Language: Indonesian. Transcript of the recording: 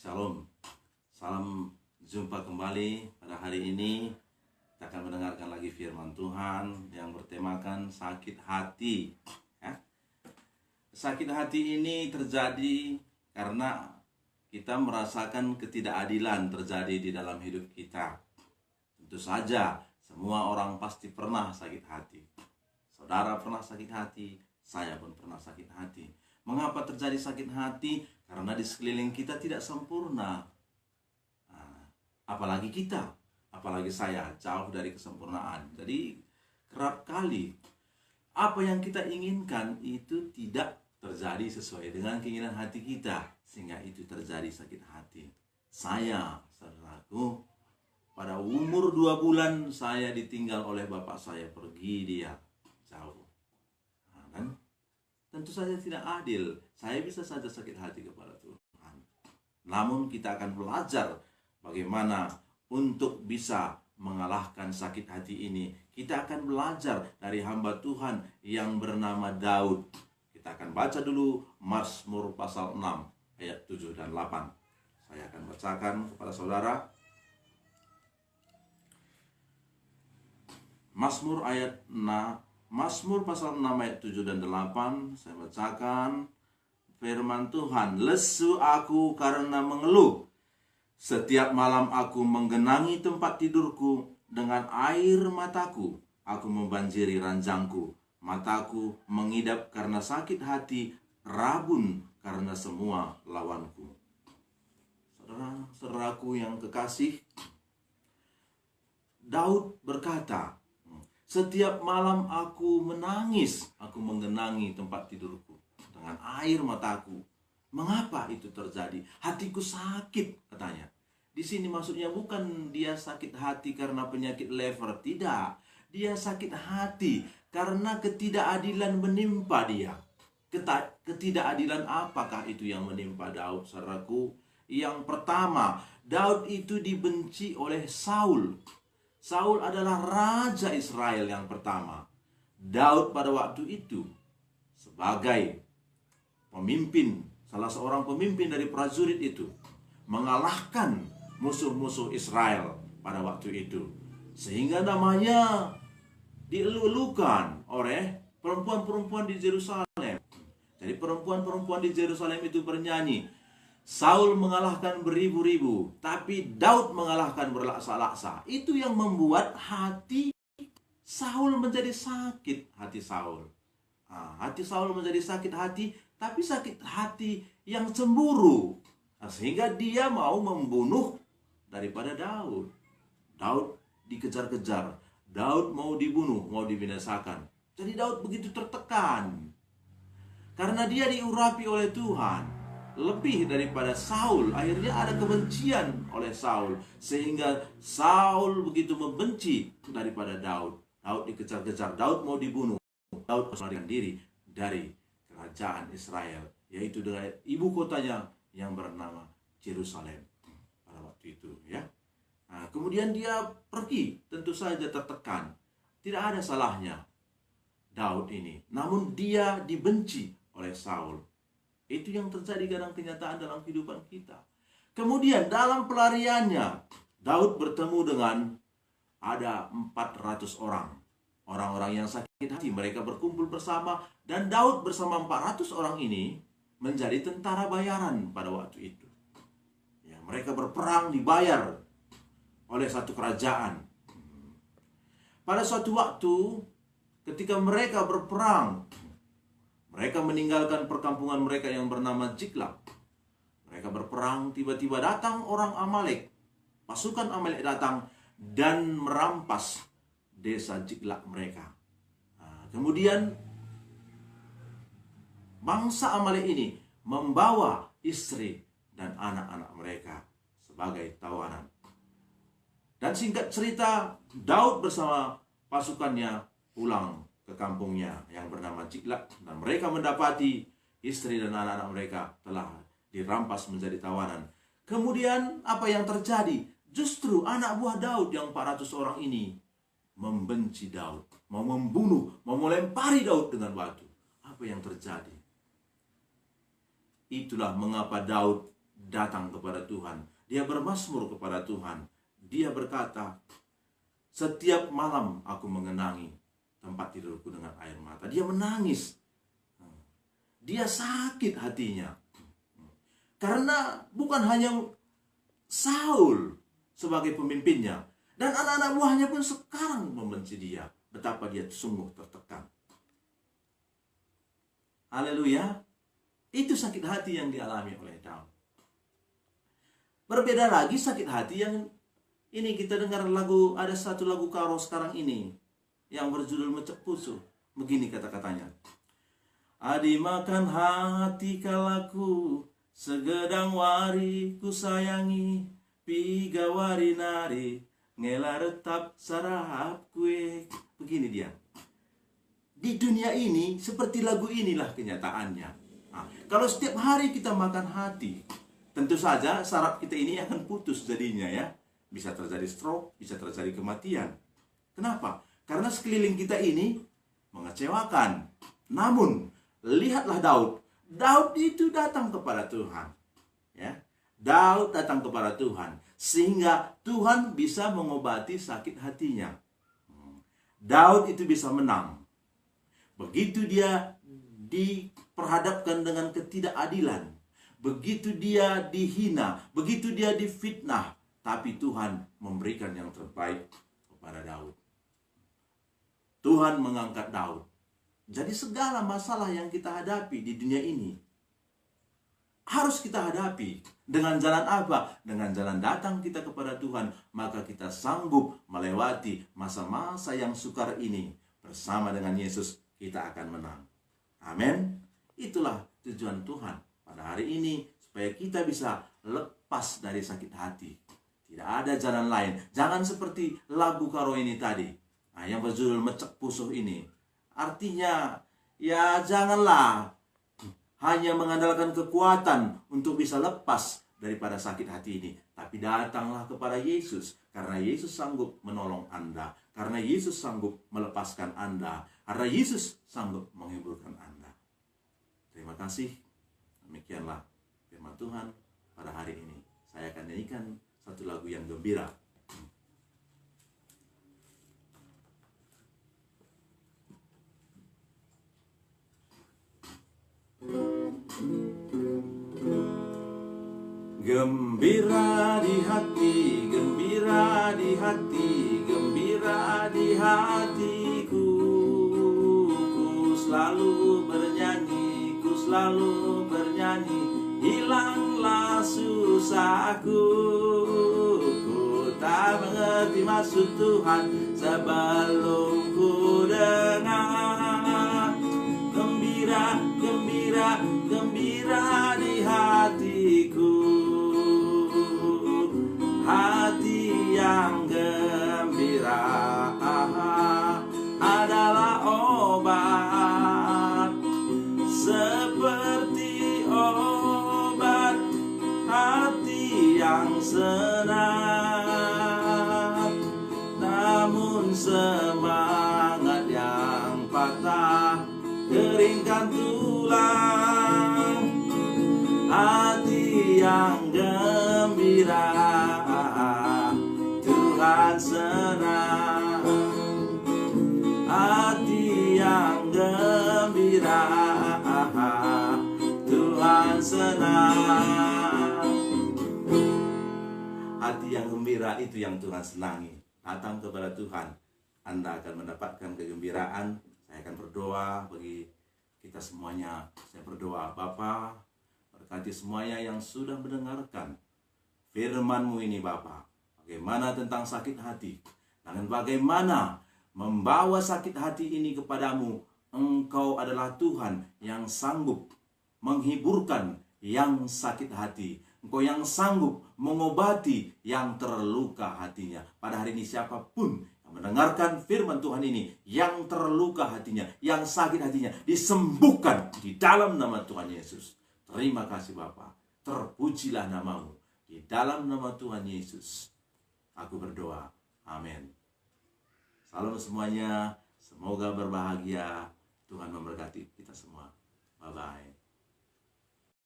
Shalom, salam jumpa kembali pada hari ini. Kita akan mendengarkan lagi firman Tuhan yang bertemakan sakit hati. Sakit hati ini terjadi karena kita merasakan ketidakadilan terjadi di dalam hidup kita. Tentu saja semua orang pasti pernah sakit hati. Saudara pernah sakit hati, saya pun pernah sakit hati. Mengapa terjadi sakit hati? Karena di sekeliling kita tidak sempurna. Apalagi kita, apalagi saya, jauh dari kesempurnaan. Jadi kerap kali apa yang kita inginkan itu tidak terjadi sesuai dengan keinginan hati kita, sehingga itu terjadi sakit hati. Saya, saudaraku, pada umur 2 bulan saya ditinggal oleh bapak saya, pergi dia jauh. Dan tentu saja tidak adil. Saya bisa saja sakit hati kepada Tuhan. Namun kita akan belajar bagaimana untuk bisa mengalahkan sakit hati ini. Kita akan belajar dari hamba Tuhan yang bernama Daud. Kita akan baca dulu Mazmur pasal 6 ayat 7 dan 8. Saya akan bacakan kepada saudara. Mazmur pasal 6 ayat 7 dan 8. Saya bacakan firman Tuhan. Lesu aku karena mengeluh. Setiap malam aku menggenangi tempat tidurku dengan air mataku. Aku membanjiri ranjangku. Mataku mengidap karena sakit hati, rabun karena semua lawanku. Saudara-saudaraku yang kekasih, Daud berkata, setiap malam aku menangis, aku menggenangi tempat tidurku dengan air mataku. Mengapa itu terjadi? Hatiku sakit, katanya. Di sini maksudnya bukan dia sakit hati karena penyakit lever, tidak. Dia sakit hati karena ketidakadilan menimpa dia. Ketidakadilan apakah itu yang menimpa Daud, saudaraku? Yang pertama, Daud itu dibenci oleh Saul. Saul adalah raja Israel yang pertama. Daud pada waktu itu sebagai pemimpin, salah seorang pemimpin dari prajurit itu, mengalahkan musuh-musuh Israel pada waktu itu. Sehingga namanya dielu-elukan oleh perempuan-perempuan di Yerusalem. Jadi perempuan-perempuan di Yerusalem itu bernyanyi, Saul mengalahkan beribu-ribu, tapi Daud mengalahkan berlaksa-laksa. Itu yang membuat hati Saul menjadi sakit, hati Saul. Hati Saul menjadi sakit hati, tapi sakit hati yang cemburu. Sehingga dia mau membunuh daripada Daud. Daud dikejar-kejar. Daud mau dibunuh, mau dibinasakan. Jadi Daud begitu tertekan. Karena dia diurapi oleh Tuhan. Lebih daripada Saul, akhirnya ada kebencian oleh Saul, sehingga Saul begitu membenci daripada Daud. Daud dikejar-kejar, Daud mau dibunuh. Daud melarikan diri dari kerajaan Israel, yaitu dengan ibu kotanya yang bernama Yerusalem pada waktu itu, ya. Kemudian dia pergi, tentu saja tertekan. Tidak ada salahnya Daud ini, namun dia dibenci oleh Saul. Itu yang terjadi kadang kenyataan dalam kehidupan kita. Kemudian dalam pelariannya, Daud bertemu dengan ada 400 orang. Orang-orang yang sakit hati, mereka berkumpul bersama. Dan Daud bersama 400 orang ini menjadi tentara bayaran pada waktu itu. Ya, mereka berperang dibayar oleh satu kerajaan. Pada suatu waktu, ketika mereka berperang, mereka meninggalkan perkampungan mereka yang bernama Ziklag. Mereka berperang, tiba-tiba datang orang Amalek. Pasukan Amalek datang dan merampas desa Ziklag mereka. Kemudian bangsa Amalek ini membawa istri dan anak-anak mereka sebagai tawanan. Dan singkat cerita, Daud bersama pasukannya pulang ke kampungnya yang bernama Ziklag, dan mereka mendapati istri dan anak-anak mereka telah dirampas menjadi tawanan. Kemudian apa yang terjadi? Justru anak buah Daud yang 400 orang ini membenci Daud, mau membunuh, mau melempari Daud dengan batu. Apa yang terjadi? Itulah mengapa Daud datang kepada Tuhan. Dia bermazmur kepada Tuhan. Dia berkata, setiap malam aku mengenangi tempat tidurku dengan air mata. Dia menangis. Dia sakit hatinya. Karena bukan hanya Saul sebagai pemimpinnya, dan anak-anak buahnya pun sekarang membenci dia. Betapa dia sungguh tertekan. Haleluya. Itu sakit hati yang dialami oleh Daud. Berbeda lagi sakit hati yang ini kita dengar lagu, ada satu lagu karo sekarang ini yang berjudul Mecek Pusuh. Begini kata-katanya. Adi makan hati kalaku, segedang wari ku sayangi, piga wari nari, ngela retap sarap kue. Begini dia. Di dunia ini, seperti lagu inilah kenyataannya. Nah, kalau setiap hari kita makan hati, tentu saja saraf kita ini akan putus jadinya ya. Bisa terjadi stroke, bisa terjadi kematian. Kenapa? Karena sekeliling kita ini mengecewakan. Namun, lihatlah Daud. Daud itu datang kepada Tuhan. Ya. Daud datang kepada Tuhan. Sehingga Tuhan bisa mengobati sakit hatinya. Daud itu bisa menang. Begitu dia diperhadapkan dengan ketidakadilan, begitu dia dihina, begitu dia difitnah, tapi Tuhan memberikan yang terbaik kepada Daud. Tuhan mengangkat Daud. Jadi segala masalah yang kita hadapi di dunia ini harus kita hadapi dengan jalan apa? Dengan jalan datang kita kepada Tuhan, maka kita sanggup melewati masa-masa yang sukar ini. Bersama dengan Yesus kita akan menang. Amin. Itulah tujuan Tuhan pada hari ini, supaya kita bisa lepas dari sakit hati. Tidak ada jalan lain. Jangan seperti lagu karo ini tadi, yang berjudul Mecek Pusuh ini. Artinya, ya janganlah hanya mengandalkan kekuatan untuk bisa lepas daripada sakit hati ini. Tapi datanglah kepada Yesus, karena Yesus sanggup menolong Anda. Karena Yesus sanggup melepaskan Anda. Karena Yesus sanggup menghiburkan Anda. Terima kasih. Demikianlah firman Tuhan pada hari ini. Saya akan nyanyikan satu lagu yang gembira. Gembira di hati, gembira di hati, gembira di hatiku. Ku selalu bernyanyi, ku selalu bernyanyi, hilanglah susahku. Ku tak mengerti maksud Tuhan sebelum ku dengar. Gembira, gembira, gembira di hatiku. Hati yang gembira adalah obat, seperti obat hati yang senang. Namun semangat yang patah keringkan tulang. Hati yang gembira Tuhan senang. Hati yang gembira Tuhan senang. Hati yang gembira itu yang Tuhan senangi. Datang kepada Tuhan, Anda akan mendapatkan kegembiraan. Saya akan berdoa bagi kita semuanya. Saya berdoa, Bapa, berkati semuanya yang sudah mendengarkan firman-Mu ini, Bapa. Bagaimana tentang sakit hati, dan bagaimana membawa sakit hati ini kepadamu. Engkau adalah Tuhan yang sanggup menghiburkan yang sakit hati. Engkau yang sanggup mengobati yang terluka hatinya. Pada hari ini siapapun yang mendengarkan firman Tuhan ini, yang terluka hatinya, yang sakit hatinya, disembuhkan di dalam nama Tuhan Yesus. Terima kasih Bapa. Terpujilah nama-Mu. Di dalam nama Tuhan Yesus aku berdoa. Amin. Salam semuanya. Semoga berbahagia. Tuhan memberkati kita semua. Bye-bye.